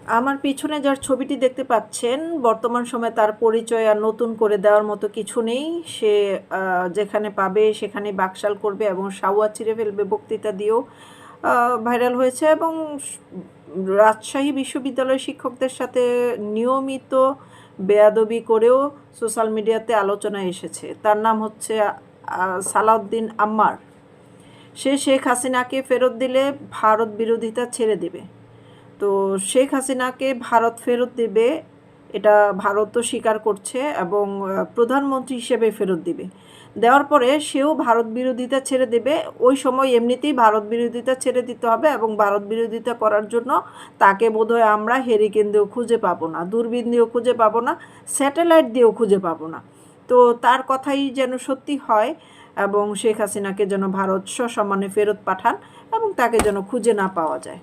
আমার পিছনে যার ছবিটি দেখতে পাচ্ছেন, বর্তমান সময়ে তার পরিচয় আর নতুন করে দেওয়ার মতো কিছু নেই। সে যেখানে পাবে সেখানে বাকশাল করবে এবং সাওয়া ছিঁড়ে ফেলবে বক্তৃতা দিয়েও ভাইরাল হয়েছে। এবং রাজশাহী বিশ্ববিদ্যালয়ের শিক্ষকদের সাথে নিয়মিত বেয়াদবি করেও সোশ্যাল মিডিয়াতে আলোচনায় এসেছে। তার নাম হচ্ছে সালাউদ্দিন আম্মার। সে শেখ হাসিনাকে ফেরত দিলে ভারত বিরোধিতা ছেড়ে দেবে। তো শেখ হাসিনাকে ভারত ফেরত দেবে, এটা ভারতও স্বীকার করছে এবং প্রধানমন্ত্রী হিসেবে ফেরত দিবে। দেওয়ার পরে সেও ভারত বিরোধিতা ছেড়ে দেবে। ওই সময় এমনিতেই ভারত বিরোধিতা ছেড়ে দিতে হবে এবং ভারত বিরোধিতা করার জন্য তাকে বোধহয় আমরা হেরিকেন দিয়েও খুঁজে পাবো না, দূরবীন দিয়েও খুঁজে পাবো না, স্যাটেলাইট দিয়েও খুঁজে পাবো না। তো তার কথাই যেন সত্যি হয় এবং শেখ হাসিনাকে যেন ভারত সসম্মানে ফেরত পাঠান এবং তাকে যেন খুঁজে না পাওয়া যায়।